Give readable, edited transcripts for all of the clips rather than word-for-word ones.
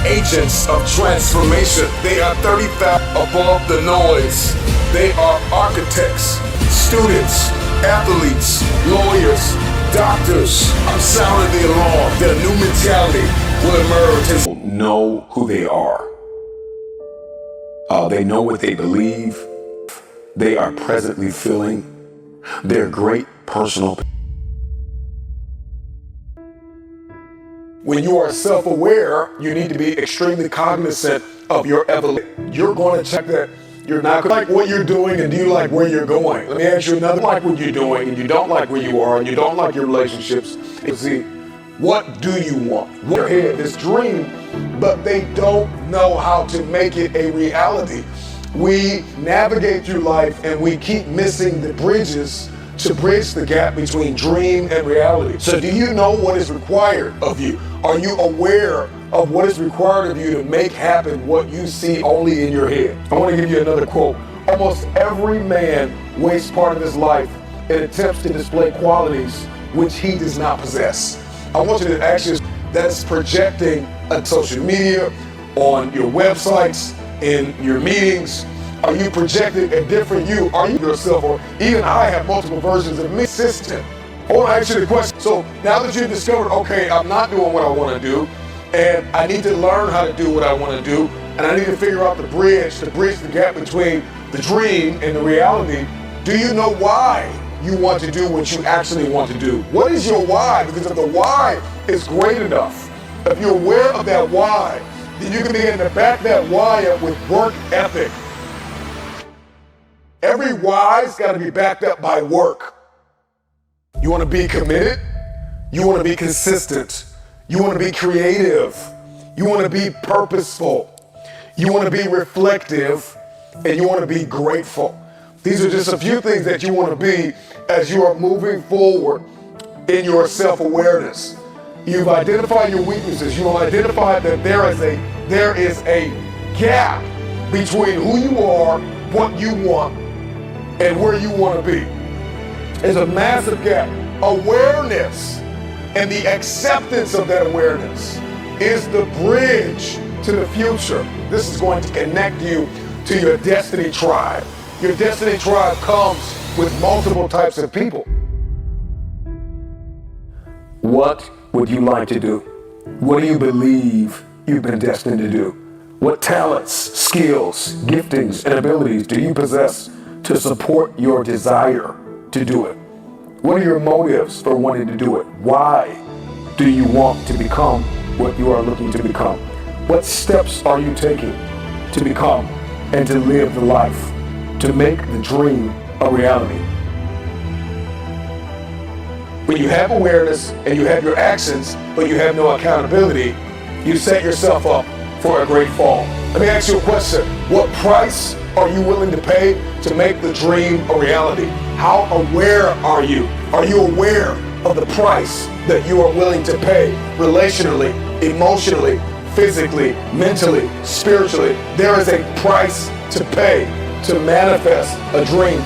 agents of transformation. They are 30,000 above the noise. They are architects, students, athletes, lawyers, doctors. I'm sounding the alarm. Their new mentality will emerge and know who they are. They know what they believe. They are presently feeling. They're great personal. When you are self-aware, you need to be extremely cognizant of your evolution. You're going to check that you're not going to like what you're doing, and do you like where you're going? Let me ask you another. Like what you're doing, and you don't like where you are, and you don't like your relationships. And see, what do you want? Your head, this dream, but they don't know how to make it a reality. We navigate through life, and we keep missing the bridges to bridge the gap between dream and reality. So do you know what is required of you? Are you aware of what is required of you to make happen what you see only in your head? I want to give you another quote. Almost every man wastes part of his life in attempts to display qualities which he does not possess. I want you to actually, that's projecting on social media, on your websites, in your meetings. Are you projecting a different you? Are you yourself? Or even I have multiple versions of me. System. I want to ask you the question. So now that you've discovered, okay, I'm not doing what I want to do, and I need to learn how to do what I want to do, and I need to figure out the bridge to bridge the gap between the dream and the reality. Do you know why you want to do what you actually want to do? What is your why? Because if the why is great enough, if you're aware of that why, then you can begin to back that why up with work ethic. Every why's got to be backed up by work. You want to be committed? You want to be consistent? You want to be creative? You want to be purposeful? You want to be reflective? And you want to be grateful? These are just a few things that you want to be as you are moving forward in your self-awareness. You've identified your weaknesses. You've identified that there is a gap between who you are, what you want, and where you want to be. There's a massive gap. Awareness and the acceptance of that awareness is the bridge to the future. This is going to connect you to your destiny tribe. Your destiny tribe comes with multiple types of people. What would you like to do? What do you believe you've been destined to do? What talents, skills, giftings, and abilities do you possess to support your desire to do it? What are your motives for wanting to do it? Why do you want to become what you are looking to become? What steps are you taking to become and to live the life, to make the dream a reality? When you have awareness and you have your actions, but you have no accountability, you set yourself up for a great fall. Let me ask you a question. What price are you willing to pay to make the dream a reality? How aware are you? Are you aware of the price that you are willing to pay relationally, emotionally, physically, mentally, spiritually? There is a price to pay to manifest a dream.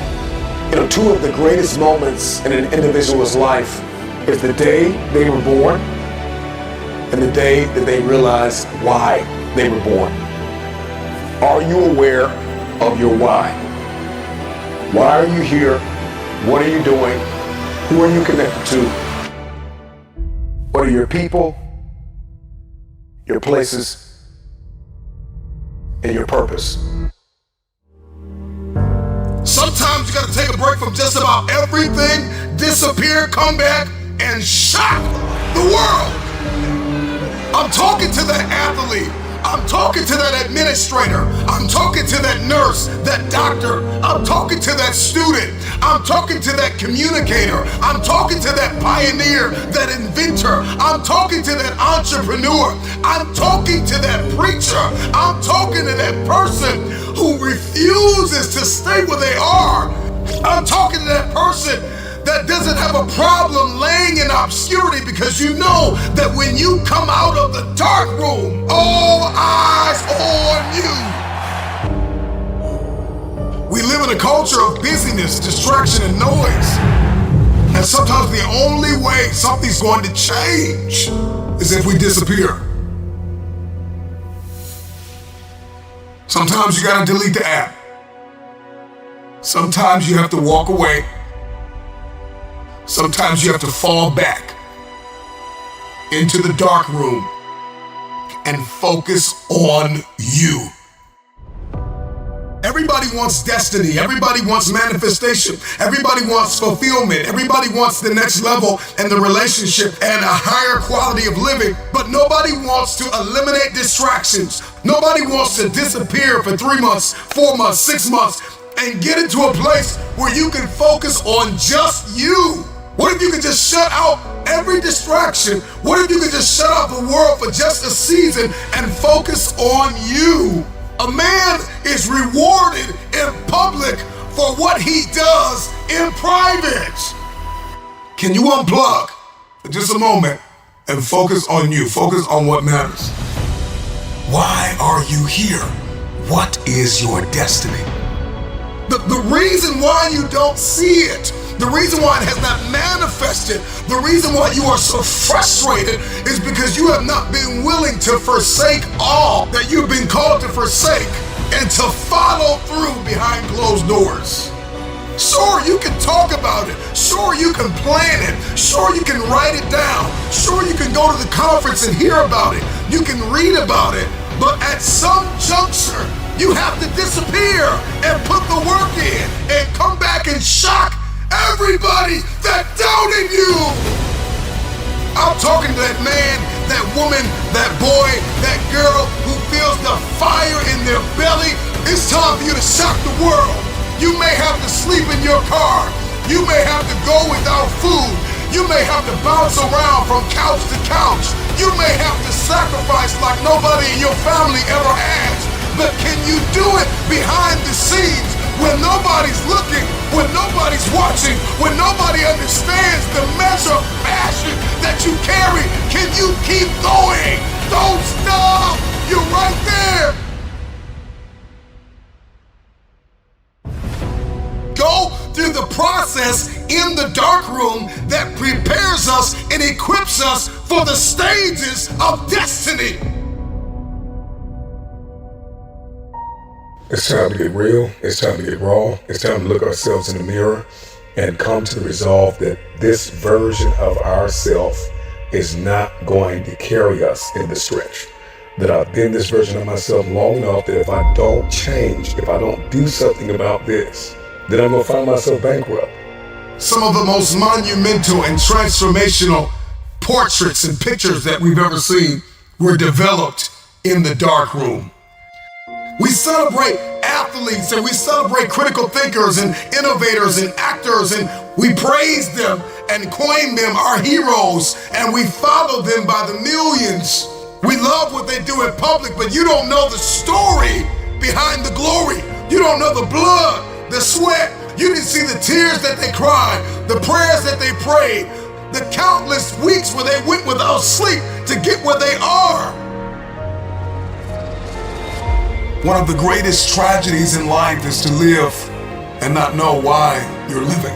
You know, two of the greatest moments in an individual's life is the day they were born and the day that they realized why they were born. Are you aware of your why? Why are you here? What are you doing? Who are you connected to? What are your people, your places, and your purpose? Sometimes you gotta take a break from just about everything, disappear, come back, and shock the world. I'm talking to that athlete. I'm talking to that administrator. I'm talking to that nurse, that doctor. I'm talking to that student. I'm talking to that communicator. I'm talking to that pioneer, that inventor. I'm talking to that entrepreneur. I'm talking to that preacher. I'm talking to that person who refuses to stay where they are. I'm talking to that person that doesn't have a problem laying in obscurity, because you know that when you come out of the dark room, all eyes on you. We live in a culture of busyness, distraction, and noise. And sometimes the only way something's going to change is if we disappear. Sometimes you gotta delete the app. Sometimes you have to walk away. Sometimes you have to fall back into the dark room and focus on you. Everybody wants destiny. Everybody wants manifestation. Everybody wants fulfillment. Everybody wants the next level and the relationship and a higher quality of living. But nobody wants to eliminate distractions. Nobody wants to disappear for 3 months, 4 months, 6 months and get into a place where you can focus on just you. What if you could just shut out every distraction? What if you could just shut out the world for just a season and focus on you? A man is rewarded in public for what he does in private. Can you unplug for just a moment and focus on you? Focus on what matters. Why are you here? What is your destiny? The reason why you don't see it, the reason why it has not manifested, the reason why you are so frustrated is because you have not been willing to forsake all that you've been called to forsake and to follow through behind closed doors. Sure, you can talk about it. Sure, you can plan it. Sure, you can write it down. Sure, you can go to the conference and hear about it. You can read about it. But at some juncture, you have to disappear and put the work in and come back and shock everybody that doubted you. I'm talking to that man, that woman, that boy, that girl who feels the fire in their belly. It's time for you to shock the world. You may have to sleep in your car. You may have to go without food. You may have to bounce around from couch to couch. You may have to sacrifice like nobody in your family ever has. But can you do it behind the scenes when nobody's looking, when nobody's watching, when nobody understands the measure of passion that you carry? Can you keep going? Don't stop. You're right there. Go through the process in the dark room that prepares us and equips us for the stages of destiny. It's time to get real. It's time to get raw. It's time to look ourselves in the mirror and come to the resolve that this version of ourselves is not going to carry us in the stretch. That I've been this version of myself long enough that if I don't change, if I don't do something about this, then I'm going to find myself bankrupt. Some of the most monumental and transformational portraits and pictures that we've ever seen were developed in the dark room. We celebrate athletes and we celebrate critical thinkers and innovators and actors, and we praise them and coin them our heroes, and we follow them by the millions. We love what they do in public, but you don't know the story behind the glory. You don't know the blood, the sweat. You didn't see the tears that they cried, the prayers that they prayed, the countless weeks where they went without sleep to get where they are. One of the greatest tragedies in life is to live and not know why you're living.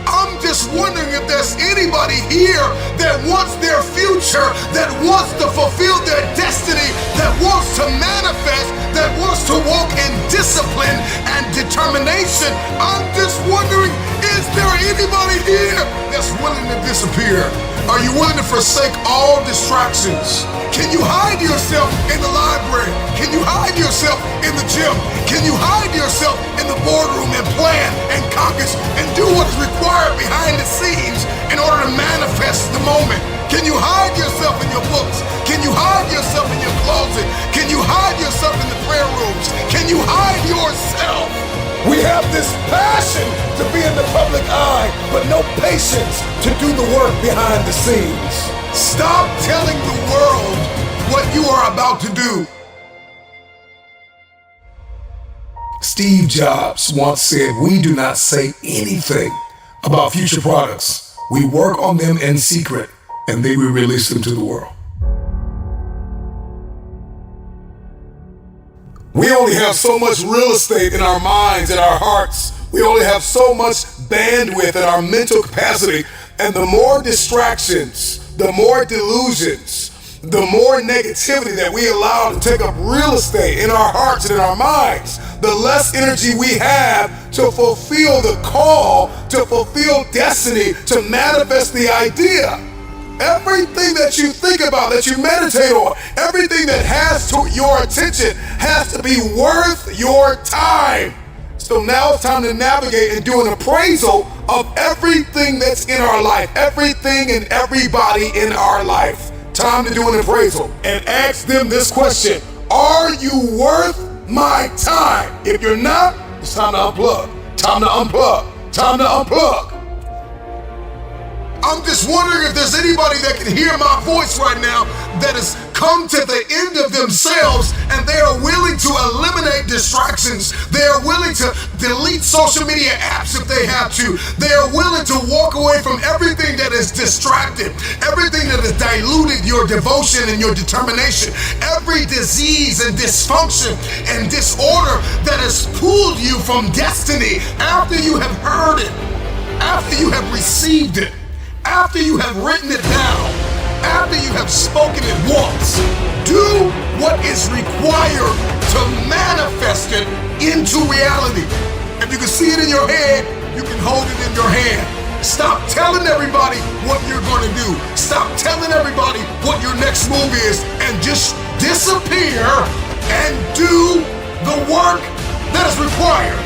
I'm just wondering if there's anybody here that wants their future, that wants to fulfill their destiny, that wants to manifest, that wants to walk in discipline and determination. I'm just wondering, is there anybody here that's willing to disappear? Are you willing to forsake all distractions? Can you hide yourself in the library? Can you hide yourself in the gym? Can you hide yourself in the boardroom and plan and caucus and do what is required behind the scenes in order to manifest the moment? Can you hide yourself in your books? Can you hide yourself in your closet? Can you hide yourself in the prayer rooms? Can you hide yourself? We have this passion to be in the public eye, but no patience to do the work behind the scenes. Stop telling the world what you are about to do. Steve Jobs once said, "We do not say anything about future products. We work on them in secret, and then we release them to the world." We only have so much real estate in our minds and our hearts. We only have so much bandwidth in our mental capacity. And the more distractions, the more delusions, The more negativity that we allow to take up real estate in our hearts and in our minds, the less energy we have to fulfill the call, to fulfill destiny, to manifest the idea. Everything that you think about, that you meditate on, everything that has your attention has to be worth your time. So now it's time to navigate and do an appraisal of everything that's in our life, everything and everybody in our life. Time to do an appraisal and ask them this question: are you worth my time? If you're not, it's time to unplug. Time to unplug. Time to unplug. I'm just wondering if there's anybody that can hear my voice right now that has come to the end of themselves and they are willing to eliminate distractions. They are willing to delete social media apps if they have to. They are willing to walk away from everything that is distracted, everything that has diluted your devotion and your determination, every disease and dysfunction and disorder that has pulled you from destiny after you have heard it, after you have received it, after you have written it down, after you have spoken it once. Do what is required to manifest it into reality. If you can see it in your head, you can hold it in your hand. Stop telling everybody what you're going to do. Stop telling everybody what your next move is, and just disappear and do the work that is required.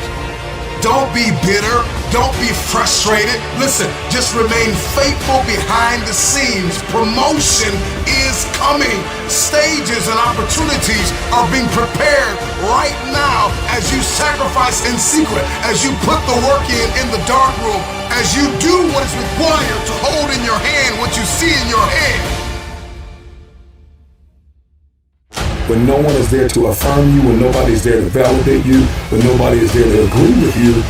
Don't be bitter. Don't be frustrated. Listen, just remain faithful behind the scenes. Promotion is coming. Stages and opportunities are being prepared right now as you sacrifice in secret, as you put the work in the dark room, as you do what is required to hold in your hand what you see in your head. When no one is there to affirm you, when nobody's there to validate you, when nobody is there to agree with you,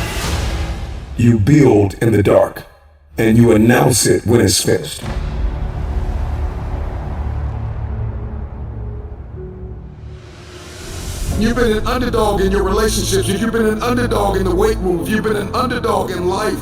you build in the dark and you announce it when it's finished. You've been an underdog in your relationships. If you've been an underdog in the weight room, if you've been an underdog in life,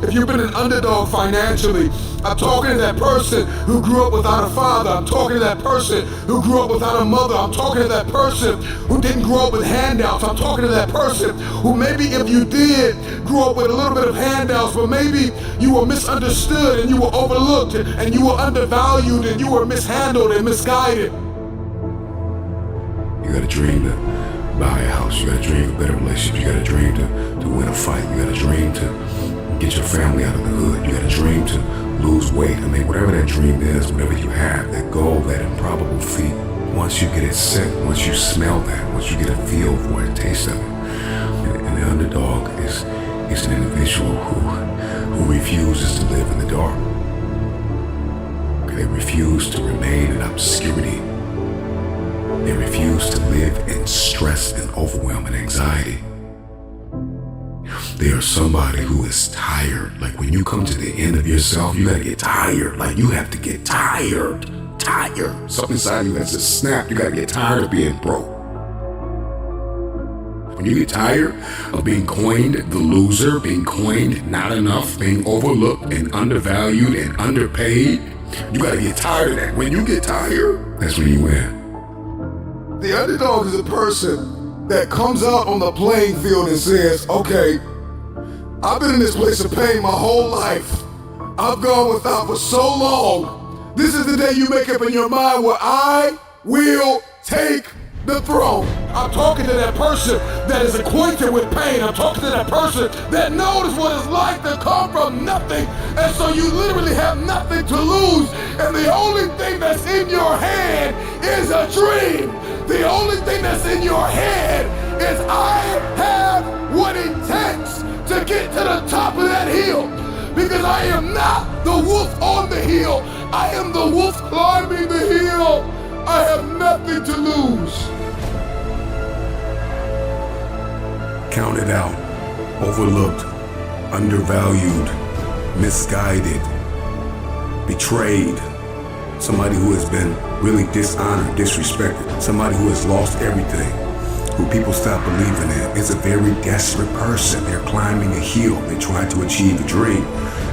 if you've been an underdog financially, I'm talking to that person who grew up without a father. I'm talking to that person who grew up without a mother. I'm talking to that person who didn't grow up with handouts. I'm talking to that person who maybe if you did grow up with a little bit of handouts, but maybe you were misunderstood and you were overlooked and you were undervalued and you were mishandled and misguided. You got a dream to buy a house. You got a dream for better relationships. You got a dream to win a fight. You got a dream to get your family out of the hood. You got a dream to lose weight. I mean, whatever that dream is, whatever you have, that goal, that improbable feat, once you get it set, once you smell that, once you get a feel for it, taste of it. And the underdog is an individual who refuses to live in the dark. They refuse to remain in obscurity. They refuse to live in stress and overwhelm and anxiety. They are somebody who is tired. Like when you come to the end of yourself, you gotta get tired. Like you have to get tired. Something inside you has to snap. You gotta get tired of being broke. When you get tired of being coined the loser, being coined not enough, being overlooked and undervalued and underpaid, you gotta get tired of that. When you get tired, that's when you win. The underdog is a person that comes out on the playing field and says, okay, I've been in this place of pain my whole life. I've gone without for so long. This is the day you make up in your mind where I will take the throne. I'm talking to that person that is acquainted with pain. I'm talking to that person that knows what it's like to come from nothing. And so you literally have nothing to lose. And the only thing that's in your head is a dream. The only thing that's in your head is I have what it takes to get to the top of that hill. Because I am not the wolf on the hill. I am the wolf climbing the hill. I have nothing to lose. Counted out, overlooked, undervalued, misguided, betrayed. Somebody who has been really dishonored, disrespected. Somebody who has lost everything, who people stop believing in. It's a very desperate person. They're climbing a hill. They're trying to achieve a dream.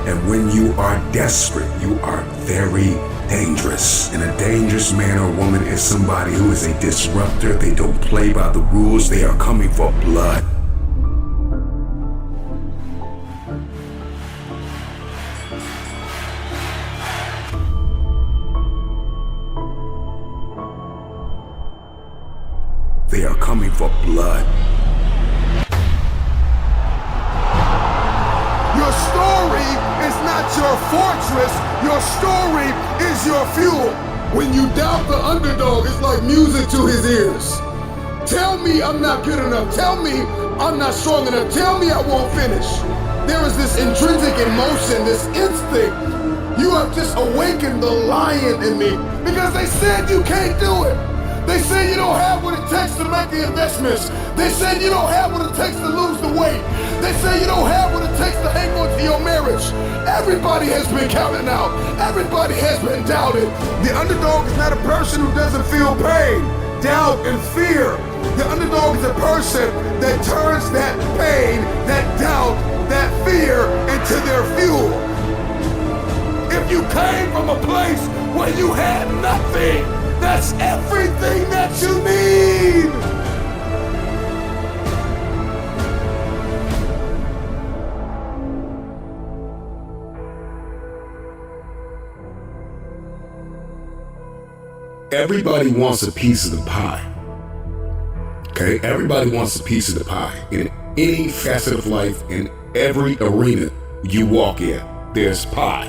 And when you are desperate, you are very dangerous. And a dangerous man or woman is somebody who is a disruptor. They don't play by the rules. They are coming for blood. They are coming for blood. Your story is not your fortress. Your story is your fuel. When you doubt the underdog, it's like music to his ears. Tell me I'm not good enough. Tell me I'm not strong enough. Tell me I won't finish. There is this intrinsic emotion, this instinct. You have just awakened the lion in me because they said you can't do it. They said you don't have what it takes to make the investments. They said you don't have what it takes to lose the weight. They say you don't have what it takes to hang on to your marriage. Everybody has been counted out. Everybody has been doubted. The underdog is not a person who doesn't feel pain, doubt, and fear. The underdog is a person that turns that pain, that doubt, that fear into their fuel. If you came from a place where you had nothing, that's everything that you need. Everybody wants a piece of the pie. Okay? Everybody wants a piece of the pie. In any facet of life, in every arena you walk in, there's pie.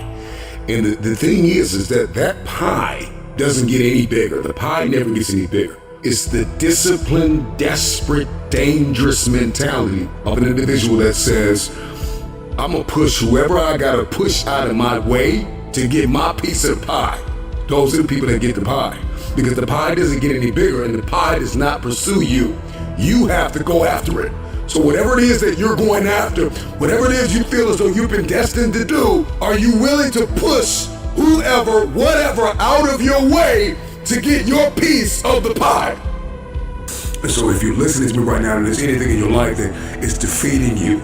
And the thing is that pie doesn't get any bigger. The pie never gets any bigger. It's the disciplined, desperate, dangerous mentality of an individual that says, I'm gonna push whoever I gotta push out of my way to get my piece of the pie. Those are the people that get the pie. Because the pie doesn't get any bigger and the pie does not pursue you. You have to go after it. So whatever it is that you're going after, whatever it is you feel as though you've been destined to do, are you willing to push whoever, whatever out of your way to get your piece of the pie? And so if you're listening to me right now and there's anything in your life that is defeating you,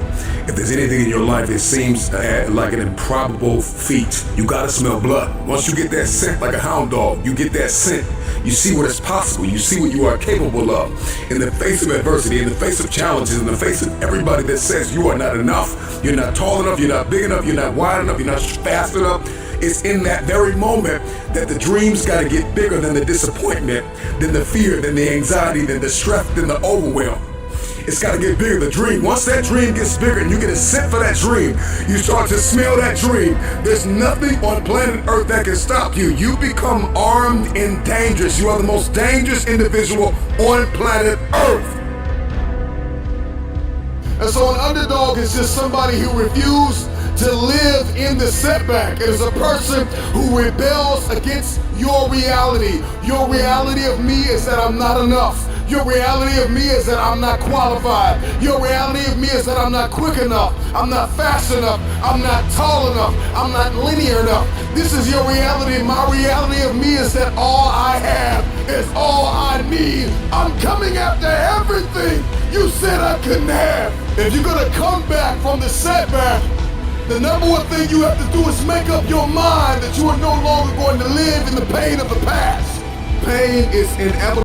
if there's anything in your life that seems like an improbable feat, you gotta smell blood. Once you get that scent like a hound dog, you get that scent, you see what is possible, you see what you are capable of. In the face of adversity, in the face of challenges, in the face of everybody that says you are not enough, you're not tall enough, you're not big enough, you're not wide enough, you're not fast enough, it's in that very moment that the dreams gotta get bigger than the disappointment, than the fear, than the anxiety, than the stress, than the overwhelm. It's gotta get bigger, the dream. Once that dream gets bigger and you get a scent for that dream, you start to smell that dream. There's nothing on planet Earth that can stop you. You become armed and dangerous. You are the most dangerous individual on planet Earth. And so an underdog is just somebody who refused to live in the setback. It is a person who rebels against your reality. Your reality of me is that I'm not enough. Your reality of me is that I'm not qualified. Your reality of me is that I'm not quick enough. I'm not fast enough. I'm not tall enough. I'm not linear enough. This is your reality. My reality of me is that all I have is all I need. I'm coming after everything you said I couldn't have. If you're gonna come back from the setback, the number one thing you have to do is make up your mind that you are no longer going to live in the pain of the past. Pain is inevitable.